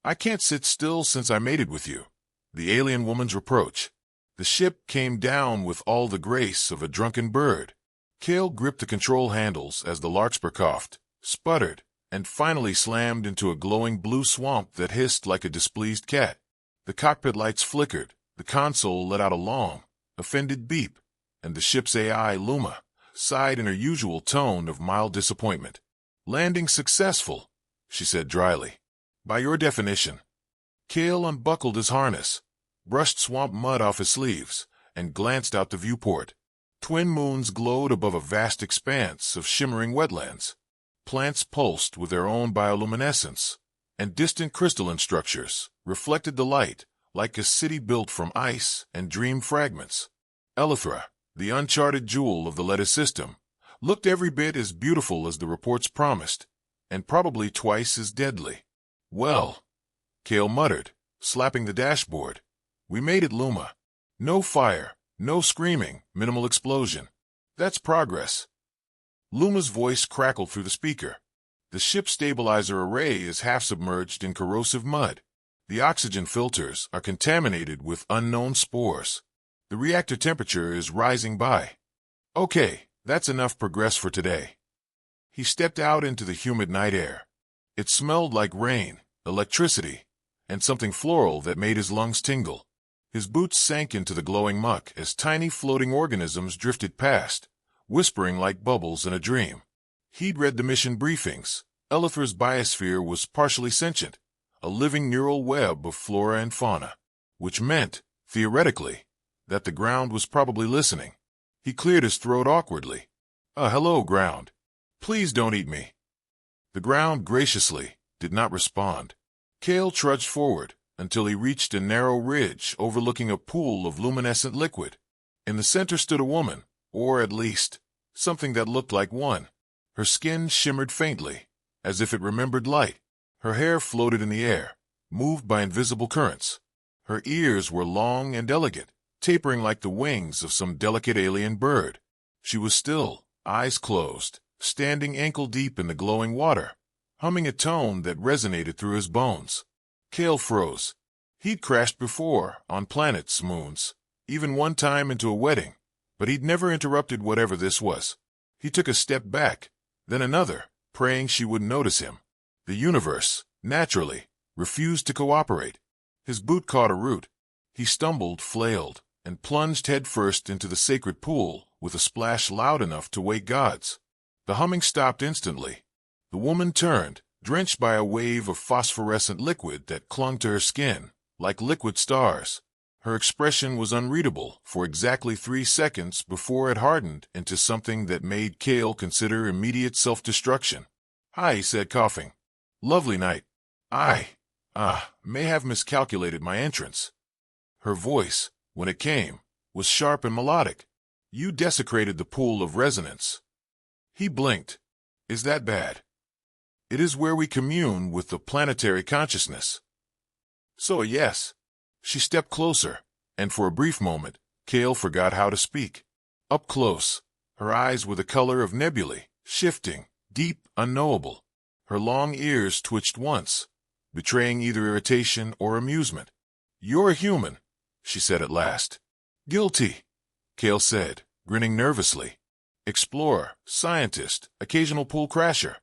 I can't sit still since I mated with you. The alien woman's reproach. The ship came down with all the grace of a drunken bird. Kale gripped the control handles as the larkspur coughed, sputtered, and finally slammed into a glowing blue swamp that hissed like a displeased cat. The cockpit lights flickered, the console let out a long, offended beep, and the ship's AI, Luma, sighed in her usual tone of mild disappointment. "Landing successful," she said dryly. "By your definition." Kale unbuckled his harness, brushed swamp mud off his sleeves, and glanced out the viewport. Twin moons glowed above a vast expanse of shimmering wetlands. Plants pulsed with their own bioluminescence, and distant crystalline structures reflected the light like a city built from ice and dream fragments. Elithra, the uncharted jewel of the Lettuce system, looked every bit as beautiful as the reports promised, and probably twice as deadly. "Well," Kale muttered, slapping the dashboard, "we made it, Luma. No fire, no screaming, minimal explosion. That's progress." Luma's voice crackled through the speaker. "The ship stabilizer array is half submerged in corrosive mud. The oxygen filters are contaminated with unknown spores. The reactor temperature is rising by. Okay, that's enough progress for today." He stepped out into the humid night air. It smelled like rain, electricity, and something floral that made his lungs tingle. His boots sank into the glowing muck as tiny floating organisms drifted past, whispering like bubbles in a dream. He'd read the mission briefings. Elithra's biosphere was partially sentient, a living neural web of flora and fauna, which meant, theoretically, that the ground was probably listening. He cleared his throat awkwardly. Hello, ground. Please don't eat me." The ground graciously did not respond. Kale trudged forward until he reached a narrow ridge overlooking a pool of luminescent liquid. In the center stood a woman, or at least, something that looked like one. Her skin shimmered faintly, as if it remembered light. Her hair floated in the air, moved by invisible currents. Her ears were long and elegant, tapering like the wings of some delicate alien bird. She was still, eyes closed, standing ankle-deep in the glowing water, humming a tone that resonated through his bones. Kale froze. He'd crashed before, on planets, moons, even one time into a wedding, but he'd never interrupted whatever this was. He took a step back, then another, praying she wouldn't notice him. The universe, naturally, refused to cooperate. His boot caught a root. He stumbled, flailed, and plunged headfirst into the sacred pool with a splash loud enough to wake gods. The humming stopped instantly. The woman turned, drenched by a wave of phosphorescent liquid that clung to her skin, like liquid stars. Her expression was unreadable for exactly 3 seconds before it hardened into something that made Kale consider immediate self-destruction. "Hi," he said, coughing. "Lovely night. I may have miscalculated my entrance." Her voice, when it came, was sharp and melodic. "You desecrated the pool of resonance." He blinked. "Is that bad?" "It is where we commune with the planetary consciousness." "So yes." She stepped closer, and for a brief moment, Kale forgot how to speak. Up close, her eyes were the color of nebulae, shifting, deep, unknowable. Her long ears twitched once, betraying either irritation or amusement. "You're a human," she said at last. "Guilty," Kale said, grinning nervously. "Explorer, scientist, occasional pool crasher."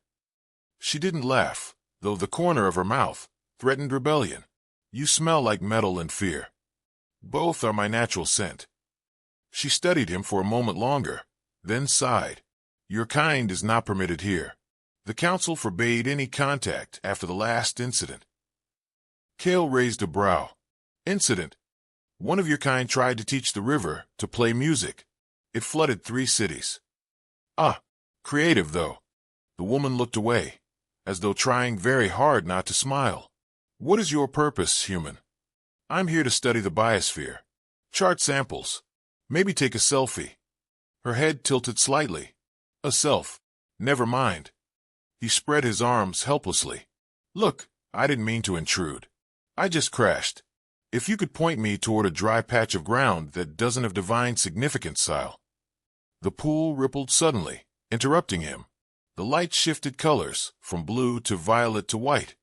She didn't laugh, though the corner of her mouth threatened rebellion. "You smell like metal and fear." "Both are my natural scent." She studied him for a moment longer, then sighed. "Your kind is not permitted here. The council forbade any contact after the last incident." Kale raised a brow. "Incident? One of your kind tried to teach the river to play music. It flooded 3 cities. Creative, though." The woman looked away, as though trying very hard not to smile. "What is your purpose, human?" "I'm here to study the biosphere. Chart samples. Maybe take a selfie." Her head tilted slightly. "A self. Never mind." He spread his arms helplessly. "Look, I didn't mean to intrude. I just crashed. If you could point me toward a dry patch of ground that doesn't have divine significance, Sile." The pool rippled suddenly, interrupting him. The light shifted colors, from blue to violet to white,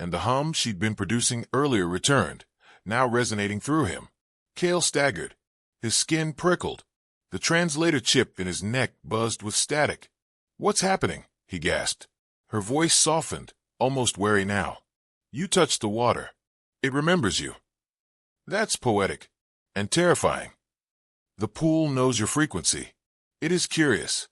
and the hum she'd been producing earlier returned, now resonating through him. Cale staggered. His skin prickled. The translator chip in his neck buzzed with static. "What's happening?" he gasped. Her voice softened, almost wary now. "You touched the water. It remembers you." "That's poetic. And terrifying. The pool knows your frequency. It is curious."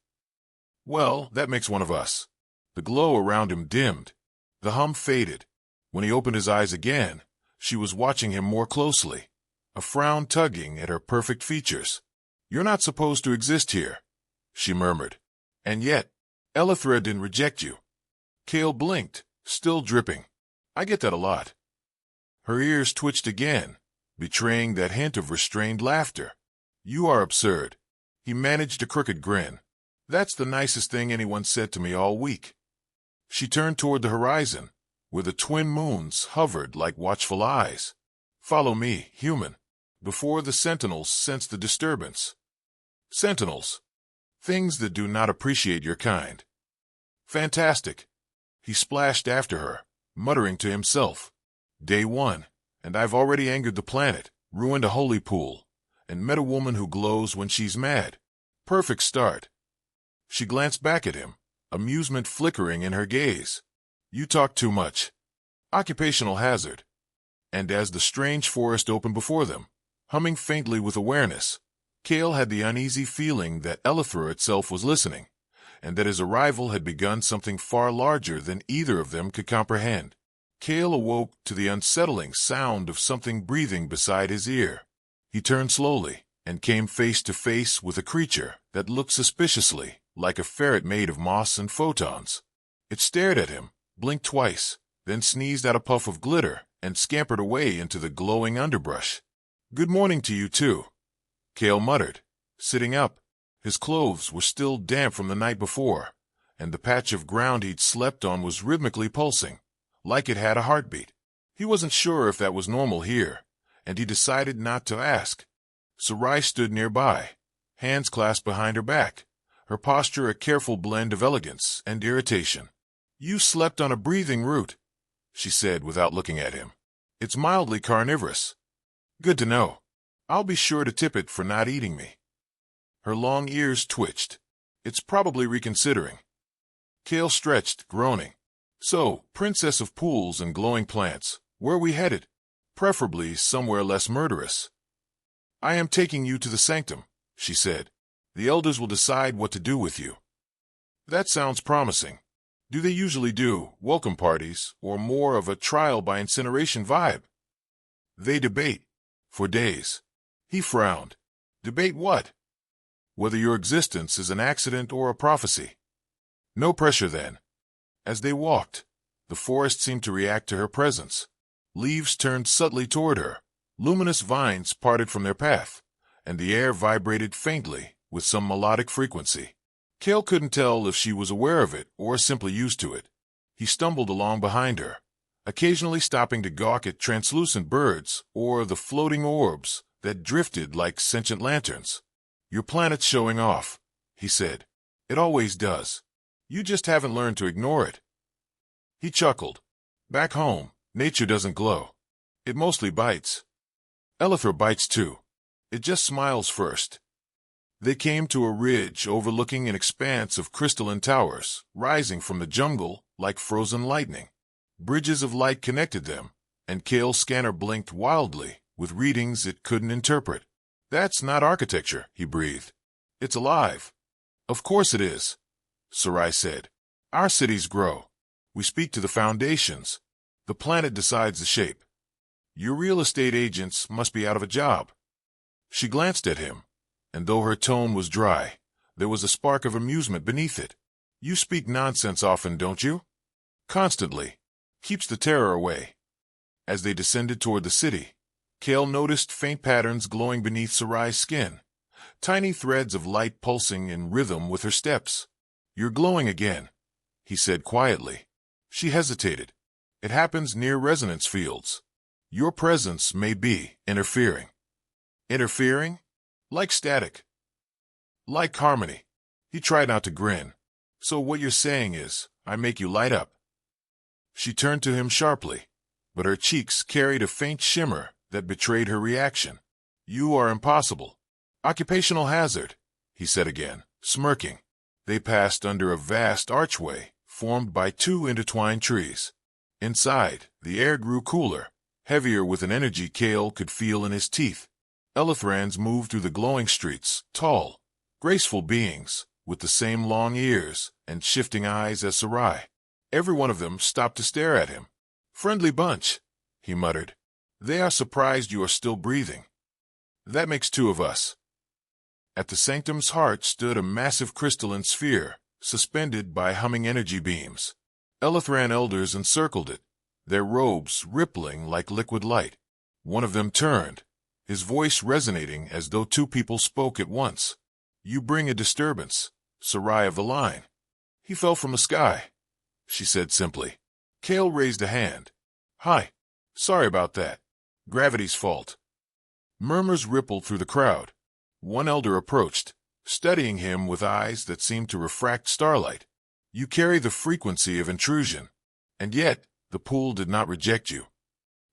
"Well, that makes one of us." The glow around him dimmed. The hum faded. When he opened his eyes again, she was watching him more closely, a frown tugging at her perfect features. "You're not supposed to exist here," she murmured. "And yet, Elithra didn't reject you." Cale blinked, still dripping. "I get that a lot." Her ears twitched again, betraying that hint of restrained laughter. "You are absurd." He managed a crooked grin. "That's the nicest thing anyone said to me all week." She turned toward the horizon, where the twin moons hovered like watchful eyes. "Follow me, human." Before the sentinels sensed the disturbance. Sentinels. Things that do not appreciate your kind. Fantastic. He splashed after her, muttering to himself. Day 1, and I've already angered the planet, ruined a holy pool, and met a woman who glows when she's mad. Perfect start. She glanced back at him, amusement flickering in her gaze. "You talk too much." Occupational hazard. And as the strange forest opened before them, humming faintly with awareness, Cale had the uneasy feeling that Elithra itself was listening, and that his arrival had begun something far larger than either of them could comprehend. Cale awoke to the unsettling sound of something breathing beside his ear. He turned slowly and came face to face with a creature that looked suspiciously like a ferret made of moss and photons. It stared at him, blinked twice, then sneezed out a puff of glitter and scampered away into the glowing underbrush. "Good morning to you, too," Cale muttered, sitting up. His clothes were still damp from the night before, and the patch of ground he'd slept on was rhythmically pulsing, like it had a heartbeat. He wasn't sure if that was normal here, and he decided not to ask. Sarai stood nearby, hands clasped behind her back, her posture a careful blend of elegance and irritation. "You slept on a breathing root," she said without looking at him. "It's mildly carnivorous." "Good to know. I'll be sure to tip it for not eating me." Her long ears twitched. "It's probably reconsidering." Cale stretched, groaning. "So, princess of pools and glowing plants, where are we headed? Preferably somewhere less murderous." "I am taking you to the sanctum," she said. "The elders will decide what to do with you." "That sounds promising. Do they usually do welcome parties, or more of a trial by incineration vibe?" "They debate. For days." He frowned. "Debate what?" "Whether your existence is an accident or a prophecy." "No pressure, then." As they walked, the forest seemed to react to her presence. Leaves turned subtly toward her, luminous vines parted from their path, and the air vibrated faintly with some melodic frequency. Cale couldn't tell if she was aware of it or simply used to it. He stumbled along behind her, occasionally stopping to gawk at translucent birds or the floating orbs that drifted like sentient lanterns. "Your planet's showing off," he said. "It always does. You just haven't learned to ignore it." He chuckled. "Back home, nature doesn't glow. It mostly bites. Elithra bites too. It just smiles first." They came to a ridge overlooking an expanse of crystalline towers, rising from the jungle like frozen lightning. Bridges of light connected them, and Cale's scanner blinked wildly with readings it couldn't interpret. "That's not architecture," he breathed. "It's alive." "Of course it is," Sarai said. "Our cities grow. We speak to the foundations. The planet decides the shape. Your real estate agents must be out of a job." She glanced at him, and though her tone was dry, there was a spark of amusement beneath it. "You speak nonsense often, don't you?" "Constantly. Keeps the terror away." As they descended toward the city, Cale noticed faint patterns glowing beneath Sarai's skin, tiny threads of light pulsing in rhythm with her steps. "You're glowing again," he said quietly. She hesitated. "It happens near resonance fields. Your presence may be interfering." "Interfering?" "Like static." "Like harmony." He tried not to grin. "So what you're saying is, I make you light up." She turned to him sharply, but her cheeks carried a faint shimmer that betrayed her reaction. You are impossible. Occupational hazard, he said again, smirking. They passed under a vast archway formed by two intertwined trees. Inside, the air grew cooler, heavier with an energy Cale could feel in his teeth. Elithrans moved through the glowing streets, tall, graceful beings, with the same long ears and shifting eyes as Sarai. Every one of them stopped to stare at him. Friendly bunch, he muttered. They are surprised you are still breathing. That makes two of us. At the sanctum's heart stood a massive crystalline sphere, suspended by humming energy beams. Elithran elders encircled it, their robes rippling like liquid light. One of them turned, his voice resonating as though two people spoke at once. You bring a disturbance, Sarai of the line. He fell from the sky, she said simply. Cale raised a hand. Hi. Sorry about that. Gravity's fault. Murmurs rippled through the crowd. One elder approached, studying him with eyes that seemed to refract starlight. You carry the frequency of intrusion, and yet the pool did not reject you.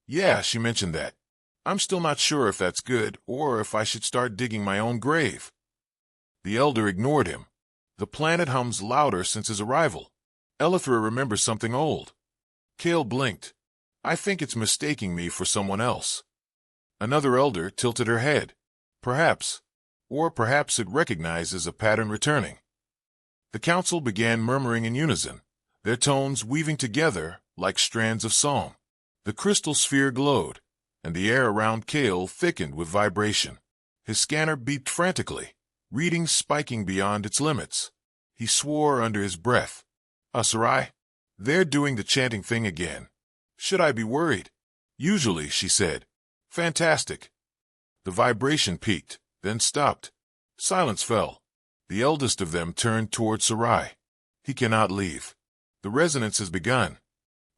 Yeah, she mentioned that. I'm still not sure if that's good or if I should start digging my own grave. The elder ignored him. The planet hums louder since his arrival. Elithra remembers something old. Cale blinked. I think it's mistaking me for someone else. Another elder tilted her head. Perhaps. Or perhaps it recognizes a pattern returning. The council began murmuring in unison, their tones weaving together like strands of song. The crystal sphere glowed, and the air around Cale thickened with vibration. His scanner beeped frantically, readings spiking beyond its limits. He swore under his breath. Sarai, they're doing the chanting thing again. Should I be worried? Usually, she said. Fantastic. The vibration peaked, then stopped. Silence fell. The eldest of them turned toward Sarai. He cannot leave. The resonance has begun.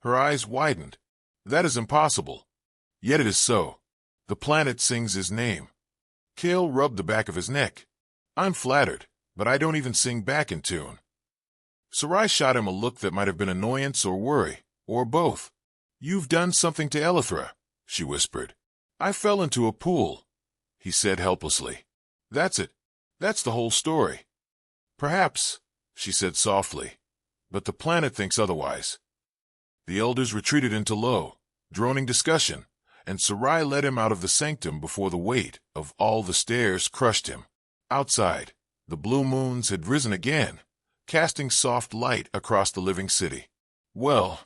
Her eyes widened. That is impossible. Yet it is so. The planet sings his name. Cale rubbed the back of his neck. I'm flattered, but I don't even sing back in tune. Sarai shot him a look that might have been annoyance or worry, or both. You've done something to Elithra, she whispered. I fell into a pool, he said helplessly. That's it. That's the whole story. Perhaps, she said softly, but the planet thinks otherwise. The elders retreated into low, droning discussion, and Sarai led him out of the sanctum before the weight of all the stairs crushed him. Outside, the blue moons had risen again, casting soft light across the living city. Well,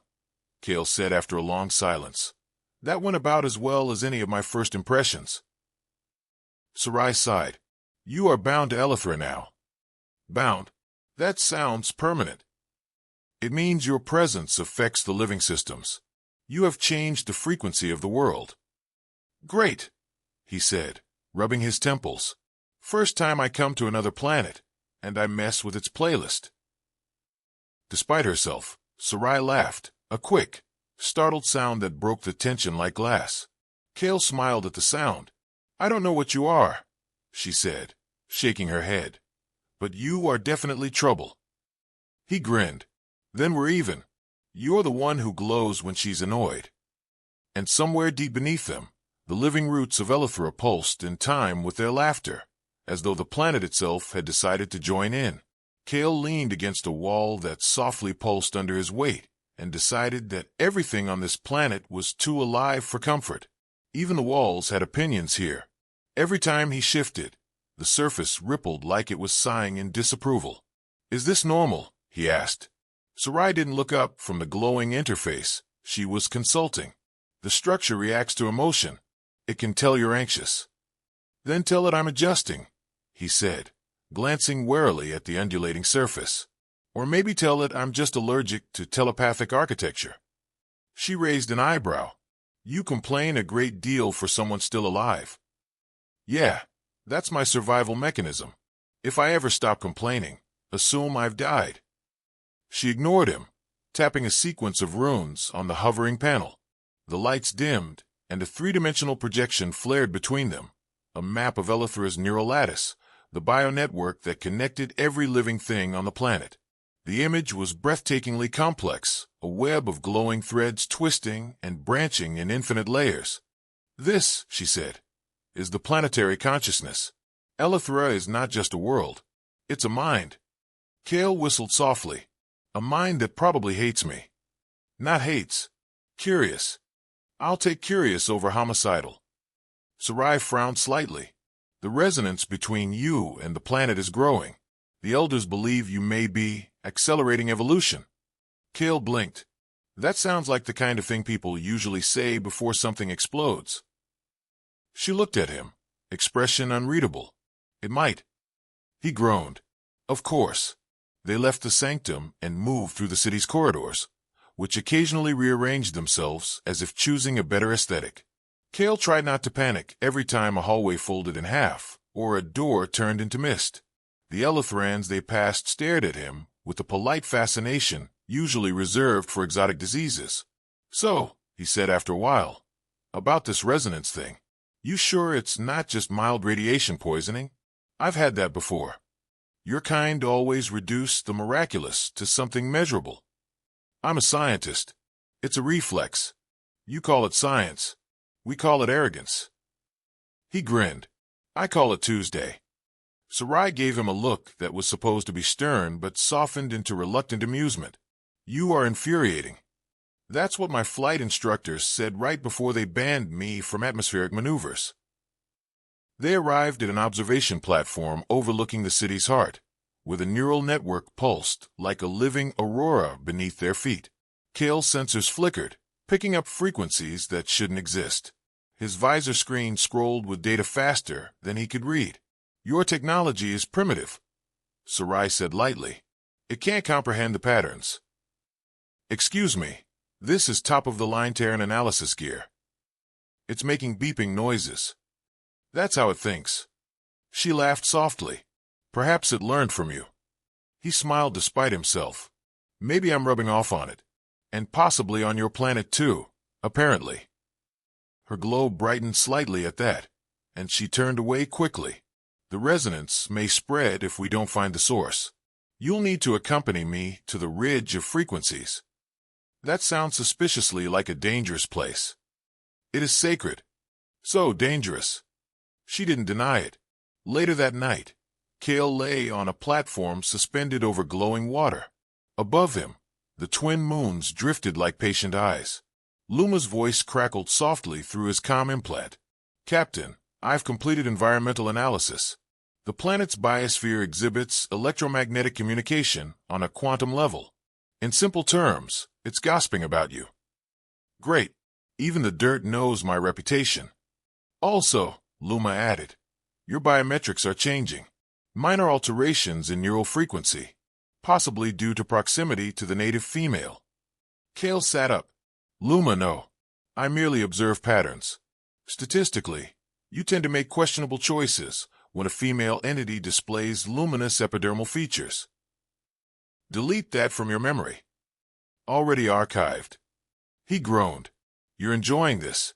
Cale said after a long silence, that went about as well as any of my first impressions. Sarai sighed. You are bound to Elithra now. Bound? That sounds permanent. It means your presence affects the living systems. You have changed the frequency of the world. Great, he said, rubbing his temples. First time I come to another planet, and I mess with its playlist. Despite herself, Sarai laughed, a quick, startled sound that broke the tension like glass. Cale smiled at the sound. I don't know what you are, she said, shaking her head, but you are definitely trouble. He grinned. Then we're even. You're the one who glows when she's annoyed. And somewhere deep beneath them, the living roots of Elithra pulsed in time with their laughter, as though the planet itself had decided to join in. Cale leaned against a wall that softly pulsed under his weight, and decided that everything on this planet was too alive for comfort. Even the walls had opinions here. Every time he shifted, the surface rippled like it was sighing in disapproval. Is this normal? He asked. Sarai didn't look up from the glowing interface she was consulting. The structure reacts to emotion. It can tell you're anxious. Then tell it I'm adjusting, he said, glancing warily at the undulating surface. Or maybe tell it I'm just allergic to telepathic architecture. She raised an eyebrow. You complain a great deal for someone still alive. Yeah, that's my survival mechanism. If I ever stop complaining, assume I've died. She ignored him, tapping a sequence of runes on the hovering panel. The lights dimmed, and a three-dimensional projection flared between them, a map of Elithra's neural lattice, the bionetwork that connected every living thing on the planet. The image was breathtakingly complex, a web of glowing threads twisting and branching in infinite layers. "This," she said, "is the planetary consciousness. Eleuthera is not just a world. It's a mind." Kale whistled softly. "A mind that probably hates me." "Not hates. Curious. I'll take curious over homicidal." Sarai frowned slightly. "The resonance between you and the planet is growing. The elders believe you may be accelerating evolution." Kale blinked. "That sounds like the kind of thing people usually say before something explodes." She looked at him, expression unreadable. "It might." He groaned. "Of course." They left the sanctum and moved through the city's corridors, which occasionally rearranged themselves as if choosing a better aesthetic. Kale tried not to panic every time a hallway folded in half or a door turned into mist. The Eleutherans they passed stared at him with a polite fascination usually reserved for exotic diseases. "So," he said after a while, "about this resonance thing. You sure it's not just mild radiation poisoning? I've had that before. Your kind always reduce the miraculous to something measurable. I'm a scientist. It's a reflex. You call it science. We call it arrogance." He grinned. "I call it Tuesday." Sarai gave him a look that was supposed to be stern but softened into reluctant amusement. "You are infuriating. That's what my flight instructors said right before they banned me from atmospheric maneuvers." They arrived at an observation platform overlooking the city's heart, where the neural network pulsed like a living aurora beneath their feet. Kale's sensors flickered, picking up frequencies that shouldn't exist. His visor screen scrolled with data faster than he could read. "Your technology is primitive," Sarai said lightly. "It can't comprehend the patterns." "Excuse me, this is top-of-the-line Terran analysis gear. It's making beeping noises. That's how it thinks." She laughed softly. "Perhaps it learned from you." He smiled despite himself. "Maybe I'm rubbing off on it. And possibly on your planet too, apparently." Her glow brightened slightly at that, and she turned away quickly. "The resonance may spread if we don't find the source. You'll need to accompany me to the ridge of frequencies." "That sounds suspiciously like a dangerous place." "It is sacred." "So dangerous." She didn't deny it. Later that night, Kale lay on a platform suspended over glowing water. Above him, the twin moons drifted like patient eyes. Luma's voice crackled softly through his comm implant. "Captain, I've completed environmental analysis. The planet's biosphere exhibits electromagnetic communication on a quantum level. In simple terms, it's gossiping about you." "Great. Even the dirt knows my reputation." "Also," Luma added, "your biometrics are changing. Minor alterations in neural frequency, possibly due to proximity to the native female." Kale sat up. "Luma, no. I merely observe patterns. Statistically, you tend to make questionable choices when a female entity displays luminous epidermal features. Delete that from your memory." "Already archived." He groaned. "You're enjoying this?"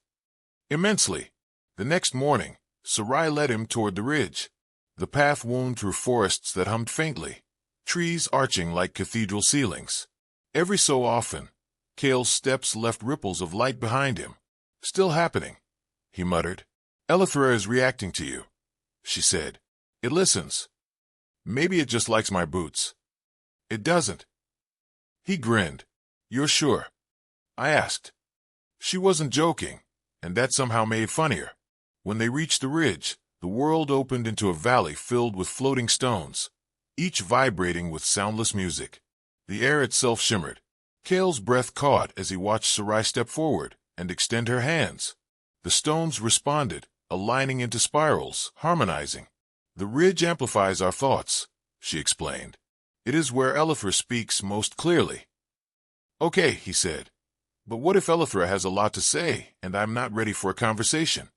"Immensely." The next morning, Sarai led him toward the ridge. The path wound through forests that hummed faintly, trees arching like cathedral ceilings. Every so often, Kale's steps left ripples of light behind him. "Still happening," he muttered. "Eleuthera is reacting to you," she said. "It listens. Maybe it just likes my boots." "It doesn't." He grinned. "You're sure?" I asked. She wasn't joking, and that somehow made it funnier. When they reached the ridge, the world opened into a valley filled with floating stones, each vibrating with soundless music. The air itself shimmered. Kale's breath caught as he watched Sarai step forward and extend her hands. The stones responded, aligning into spirals, harmonizing. "The ridge amplifies our thoughts," she explained. "It is where Eleuthera speaks most clearly." "Okay," he said. "But what if Eleuthera has a lot to say and I'm not ready for a conversation?"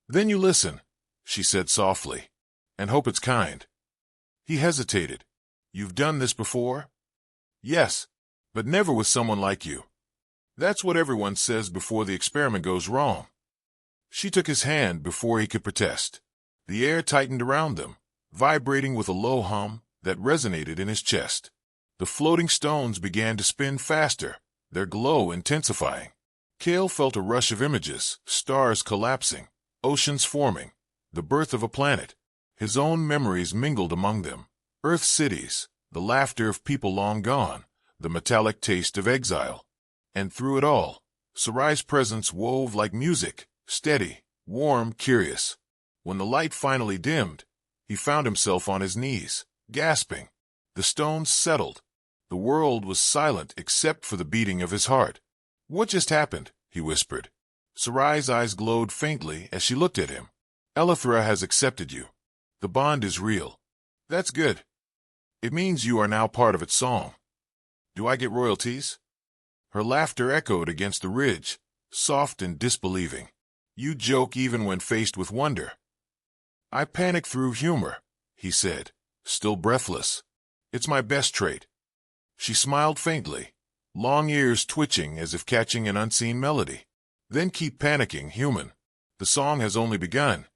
"Then you listen," she said softly, "and hope it's kind." He hesitated. "You've done this before?" "Yes, but never with someone like you." "That's what everyone says before the experiment goes wrong." She took his hand before he could protest. The air tightened around them, vibrating with a low hum that resonated in his chest. The floating stones began to spin faster, their glow intensifying. Kale felt a rush of images, stars collapsing, oceans forming, the birth of a planet. His own memories mingled among them. Earth cities, the laughter of people long gone, the metallic taste of exile. And through it all, Sarai's presence wove like music, steady, warm, curious. When the light finally dimmed, he found himself on his knees, gasping. The stones settled. The world was silent except for the beating of his heart. "What just happened?" he whispered. Sarai's eyes glowed faintly as she looked at him. "Elethra has accepted you. The bond is real." "That's good. It means you are now part of its song. Do I get royalties?" Her laughter echoed against the ridge, soft and disbelieving. "You joke even when faced with wonder." "I panic through humor," he said, still breathless. "It's my best trait." She smiled faintly, long ears twitching as if catching an unseen melody. "Then keep panicking, human. The song has only begun."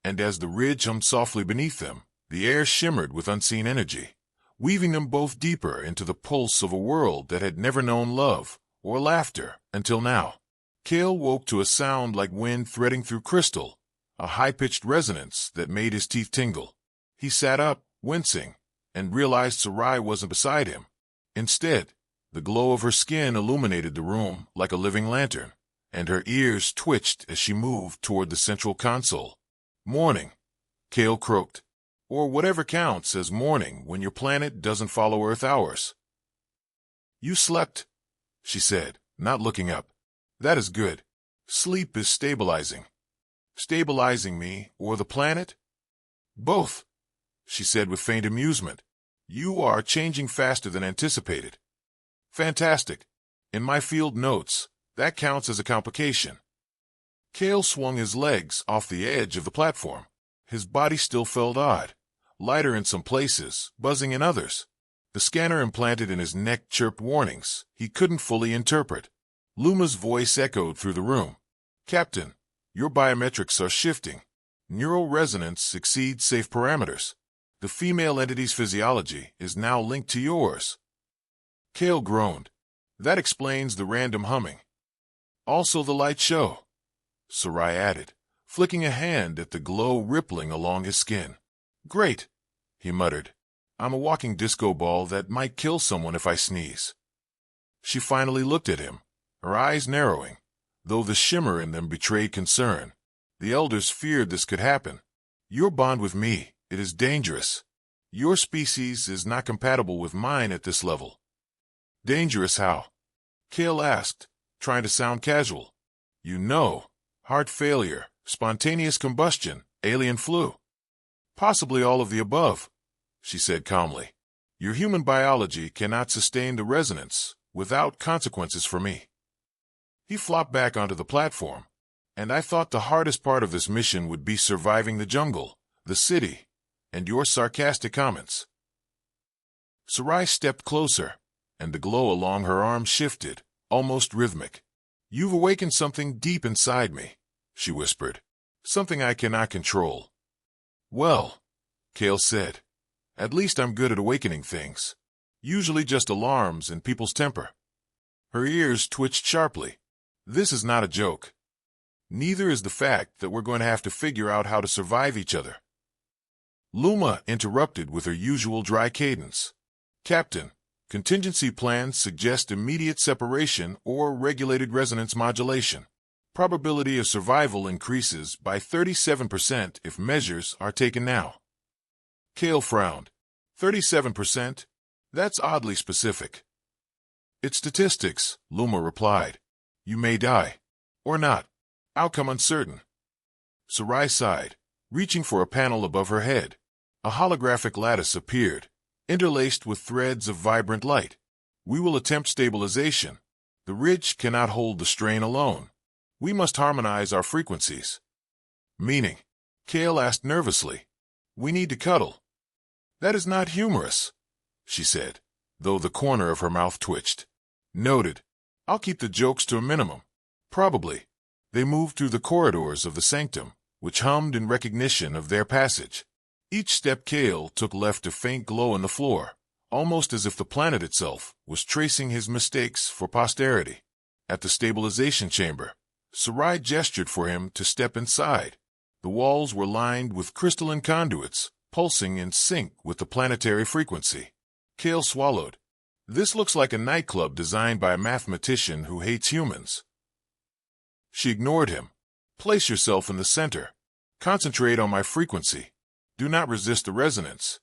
And as the ridge hummed softly beneath them, the air shimmered with unseen energy, weaving them both deeper into the pulse of a world that had never known love or laughter until now. Kale woke to a sound like wind threading through crystal, a high-pitched resonance that made his teeth tingle. He sat up, wincing, and realized Sarai wasn't beside him. Instead, the glow of her skin illuminated the room like a living lantern, and her ears twitched as she moved toward the central console. "Morning," Kale croaked. "Or whatever counts as morning when your planet doesn't follow Earth hours." "You slept," she said, not looking up. "That is good. Sleep is stabilizing." "Stabilizing me or the planet?" "Both," she said with faint amusement. "You are changing faster than anticipated." "Fantastic. In my field notes, that counts as a complication." Kale swung his legs off the edge of the platform. His body still felt odd, lighter in some places, buzzing in others. The scanner implanted in his neck chirped warnings he couldn't fully interpret. Luma's voice echoed through the room. "Captain, your biometrics are shifting. Neural resonance exceeds safe parameters. The female entity's physiology is now linked to yours." Kale groaned. "That explains the random humming. Also the light show," Sarai added, flicking a hand at the glow rippling along his skin. "Great," he muttered. "I'm a walking disco ball that might kill someone if I sneeze." She finally looked at him, her eyes narrowing, though the shimmer in them betrayed concern. The elders feared this could happen. "Your bond with me, it is dangerous. Your species is not compatible with mine at this level." "Dangerous how?" Kale asked, trying to sound casual. "You know, heart failure, spontaneous combustion, alien flu." "Possibly all of the above," she said calmly. "Your human biology cannot sustain the resonance without consequences for me." He flopped back onto the platform, and I thought the hardest part of this mission would be surviving the jungle, the city, and your sarcastic comments. Sarai stepped closer, and the glow along her arm shifted, almost rhythmic. "You've awakened something deep inside me," she whispered. "Something I cannot control." "Well," Kale said, "at least I'm good at awakening things. Usually just alarms and people's temper." Her ears twitched sharply. "This is not a joke. Neither is the fact that we're going to have to figure out how to survive each other." Luma interrupted with her usual dry cadence. "Captain, contingency plans suggest immediate separation or regulated resonance modulation. Probability of survival increases by 37% if measures are taken now." Kale frowned. 37%? That's oddly specific." "It's statistics," Luma replied. "You may die. Or not. Outcome uncertain." Sarai sighed, reaching for a panel above her head. A holographic lattice appeared, interlaced with threads of vibrant light. "We will attempt stabilization. The ridge cannot hold the strain alone. We must harmonize our frequencies." "Meaning?" Kale asked nervously. "We need to cuddle." "That is not humorous," she said, though the corner of her mouth twitched. "Noted. I'll keep the jokes to a minimum." "Probably." They moved through the corridors of the sanctum, which hummed in recognition of their passage. Each step Kale took left a faint glow in the floor, almost as if the planet itself was tracing his mistakes for posterity. At the stabilization chamber, Sarai gestured for him to step inside. The walls were lined with crystalline conduits, pulsing in sync with the planetary frequency. Kale swallowed. This looks like a nightclub designed by a mathematician who hates humans. She ignored him. Place yourself in the center. Concentrate on my frequency. Do not resist the resonance.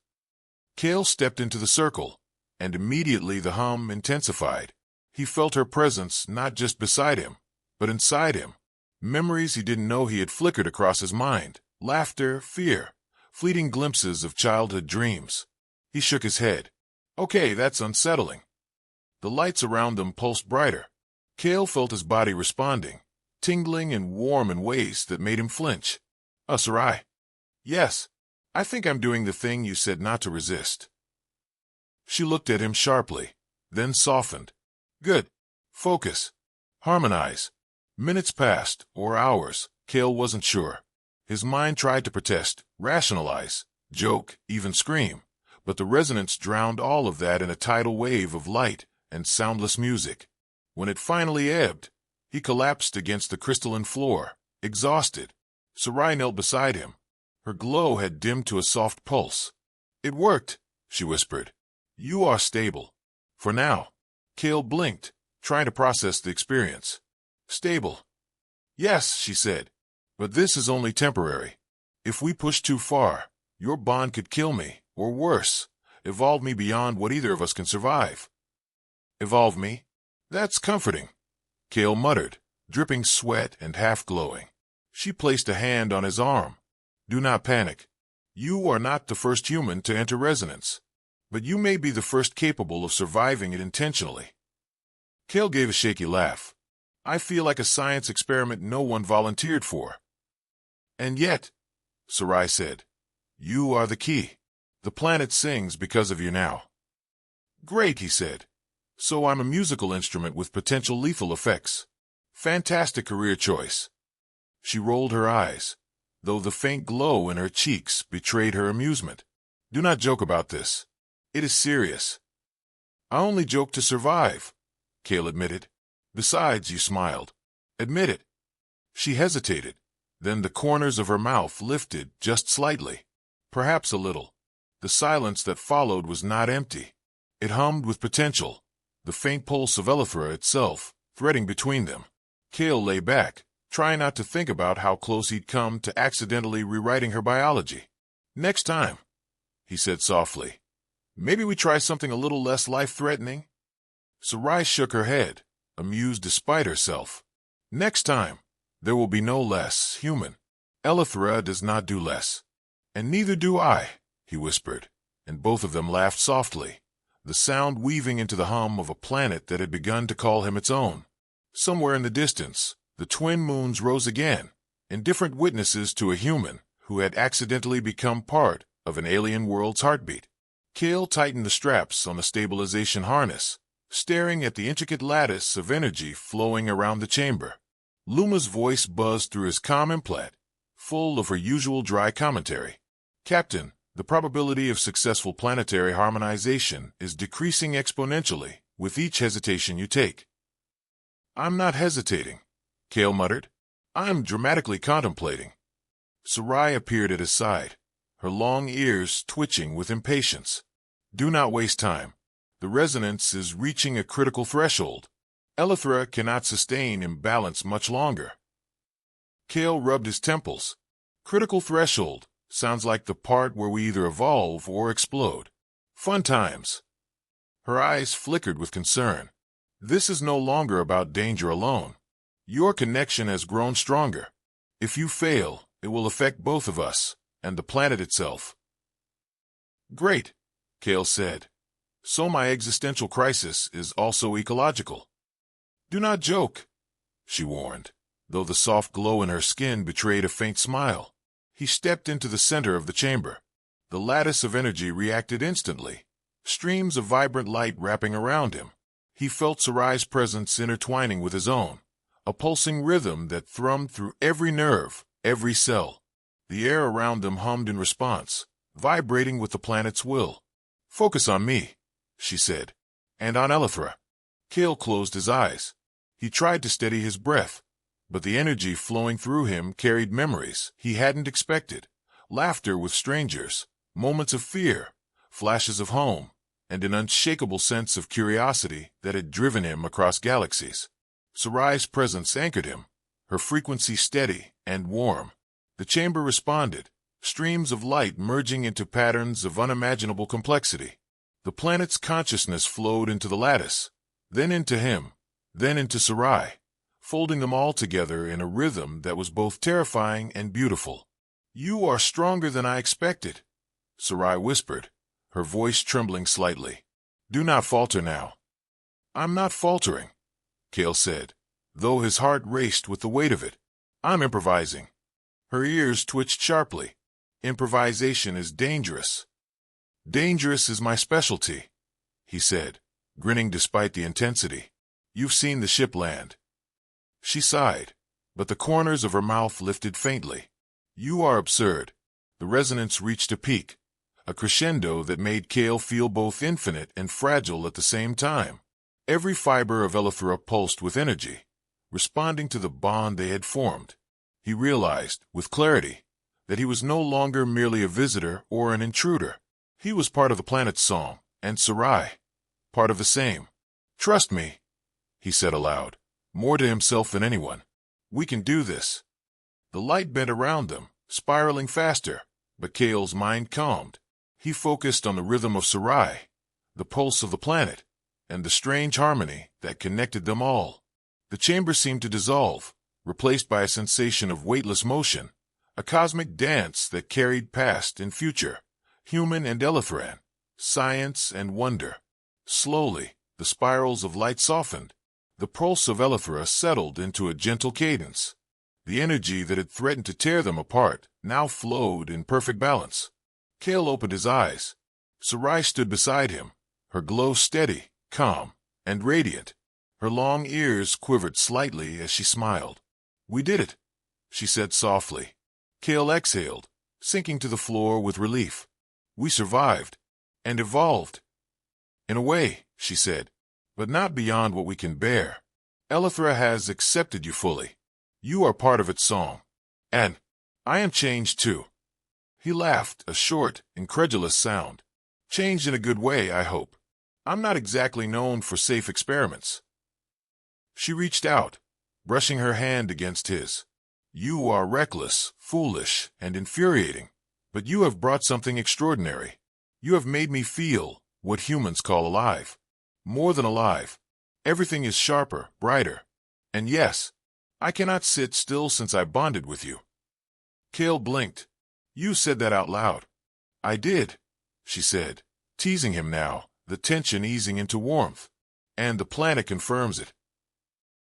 Kale stepped into the circle, and immediately the hum intensified. He felt her presence not just beside him, but inside him. Memories he didn't know he had flickered across his mind. Laughter, fear, fleeting glimpses of childhood dreams. He shook his head. Okay, that's unsettling. The lights around them pulsed brighter. Kale felt his body responding, tingling and warm in ways that made him flinch. Sarai. Yes, I think I'm doing the thing you said not to resist. She looked at him sharply, then softened. Good. Focus. Harmonize. Minutes passed, or hours. Kale wasn't sure. His mind tried to protest, rationalize, joke, even scream, but the resonance drowned all of that in a tidal wave of light and soundless music. When it finally ebbed, he collapsed against the crystalline floor, exhausted. Sarai knelt beside him. Her glow had dimmed to a soft pulse. It worked, she whispered. You are stable. For now. Kale blinked, trying to process the experience. Stable. Yes, she said. But this is only temporary. If we push too far, your bond could kill me, or worse, evolve me beyond what either of us can survive. Evolve me? That's comforting, Kale muttered, dripping sweat and half-glowing. She placed a hand on his arm. Do not panic. You are not the first human to enter resonance, but you may be the first capable of surviving it intentionally. Kale gave a shaky laugh. I feel like a science experiment no one volunteered for. And yet, Sarai said, you are the key. The planet sings because of you now. Great, he said. So I'm a musical instrument with potential lethal effects. Fantastic career choice. She rolled her eyes, though the faint glow in her cheeks betrayed her amusement. Do not joke about this. It is serious. I only joke to survive, Kale admitted. Besides, you smiled. Admit it. She hesitated. Then the corners of her mouth lifted just slightly. Perhaps a little. The silence that followed was not empty. It hummed with potential, the faint pulse of Elithra itself, threading between them. Kale lay back, trying not to think about how close he'd come to accidentally rewriting her biology. Next time, he said softly, maybe we try something a little less life-threatening? Sarai shook her head, amused despite herself. Next time, there will be no less human. Elithra does not do less. And neither do I, he whispered, and both of them laughed softly, the sound weaving into the hum of a planet that had begun to call him its own. Somewhere in the distance, the twin moons rose again, indifferent witnesses to a human who had accidentally become part of an alien world's heartbeat. Kale tightened the straps on the stabilization harness, staring at the intricate lattice of energy flowing around the chamber. Luma's voice buzzed through his comm implant, full of her usual dry commentary. Captain, the probability of successful planetary harmonization is decreasing exponentially with each hesitation you take. I'm not hesitating, Kale muttered. I'm dramatically contemplating. Sarai appeared at his side, her long ears twitching with impatience. Do not waste time. The resonance is reaching a critical threshold. Elithra cannot sustain imbalance much longer. Kale rubbed his temples. Critical threshold sounds like the part where we either evolve or explode. Fun times. Her eyes flickered with concern. This is no longer about danger alone. Your connection has grown stronger. If you fail, it will affect both of us, and the planet itself. Great, Kale said. So my existential crisis is also ecological. Do not joke, she warned, though the soft glow in her skin betrayed a faint smile. He stepped into the center of the chamber. The lattice of energy reacted instantly, streams of vibrant light wrapping around him. He felt Sarai's presence intertwining with his own, a pulsing rhythm that thrummed through every nerve, every cell. The air around them hummed in response, vibrating with the planet's will. Focus on me, she said. And on Elithra. Kale closed his eyes. He tried to steady his breath, but the energy flowing through him carried memories he hadn't expected. Laughter with strangers, moments of fear, flashes of home, and an unshakable sense of curiosity that had driven him across galaxies. Sarai's presence anchored him, her frequency steady and warm. The chamber responded, streams of light merging into patterns of unimaginable complexity. The planet's consciousness flowed into the lattice, then into him, then into Sarai, folding them all together in a rhythm that was both terrifying and beautiful. "You are stronger than I expected," Sarai whispered, her voice trembling slightly. "Do not falter now." "I'm not faltering," Kale said, though his heart raced with the weight of it. "I'm improvising." Her ears twitched sharply. "Improvisation is dangerous." "Dangerous is my specialty," he said, grinning despite the intensity. "You've seen the ship land." She sighed, but the corners of her mouth lifted faintly. "You are absurd." The resonance reached a peak, a crescendo that made Kale feel both infinite and fragile at the same time. Every fiber of Elithra pulsed with energy, responding to the bond they had formed. He realized, with clarity, that he was no longer merely a visitor or an intruder. He was part of the planet's song, and Sarai, part of the same. "Trust me," he said aloud, more to himself than anyone. "We can do this." The light bent around them, spiraling faster, but Kale's mind calmed. He focused on the rhythm of Sarai, the pulse of the planet, and the strange harmony that connected them all. The chamber seemed to dissolve, replaced by a sensation of weightless motion, a cosmic dance that carried past and future, human and Elithran, science and wonder. Slowly, the spirals of light softened. The pulse of Elithra settled into a gentle cadence. The energy that had threatened to tear them apart now flowed in perfect balance. Kale opened his eyes. Sarai stood beside him, her glow steady, calm, and radiant. Her long ears quivered slightly as she smiled. "We did it," she said softly. Kale exhaled, sinking to the floor with relief. "We survived, and evolved." "In a way," she said, "but not beyond what we can bear. Elithra has accepted you fully. You are part of its song. And I am changed too." He laughed, a short, incredulous sound. "Changed in a good way, I hope. I'm not exactly known for safe experiments." She reached out, brushing her hand against his. "You are reckless, foolish, and infuriating, but you have brought something extraordinary. You have made me feel what humans call alive. More than alive. Everything is sharper, brighter. And yes, I cannot sit still since I bonded with you." Kale blinked. "You said that out loud." "I did," she said, teasing him now, the tension easing into warmth. "And the planet confirms it."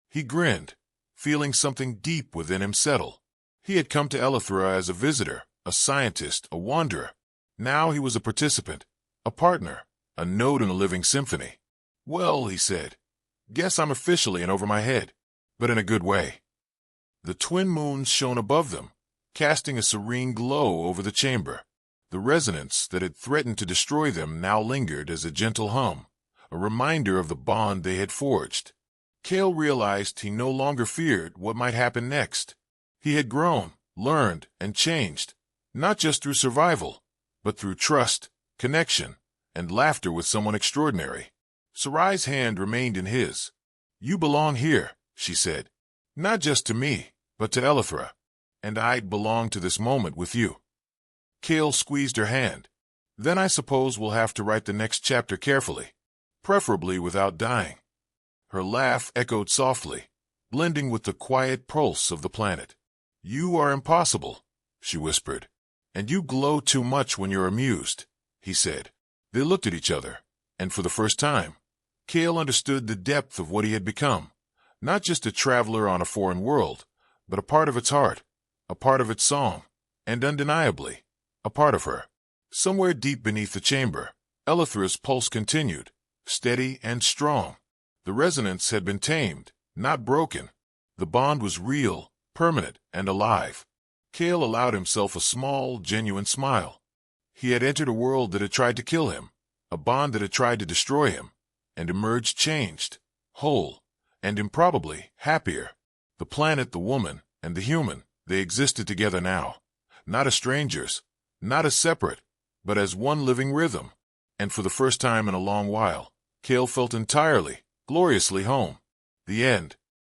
He grinned, feeling something deep within him settle. He had come to Elithra as a visitor, a scientist, a wanderer. Now he was a participant, a partner, a note in a living symphony. "Well," he said, "guess I'm officially in over my head, but in a good way." The twin moons shone above them, casting a serene glow over the chamber. The resonance that had threatened to destroy them now lingered as a gentle hum, a reminder of the bond they had forged. Kale realized he no longer feared what might happen next. He had grown, learned, and changed, not just through survival, but through trust, connection, and laughter with someone extraordinary. Sarai's hand remained in his. "You belong here," she said. "Not just to me, but to Elithra. And I belong to this moment with you." Kale squeezed her hand. "Then I suppose we'll have to write the next chapter carefully, preferably without dying." Her laugh echoed softly, blending with the quiet pulse of the planet. "You are impossible," she whispered. "And you glow too much when you're amused," he said. They looked at each other, and for the first time, Kale understood the depth of what he had become. Not just a traveler on a foreign world, but a part of its heart, a part of its song, and undeniably, a part of her. Somewhere deep beneath the chamber, Elithra's pulse continued, steady and strong. The resonance had been tamed, not broken. The bond was real, permanent, and alive. Kale allowed himself a small, genuine smile. He had entered a world that had tried to kill him, a bond that had tried to destroy him, and emerged changed, whole, and improbably happier. The planet, the woman, and the human, they existed together now, not as strangers, not as separate, but as one living rhythm. And for the first time in a long while, Cale felt entirely, gloriously home. The end.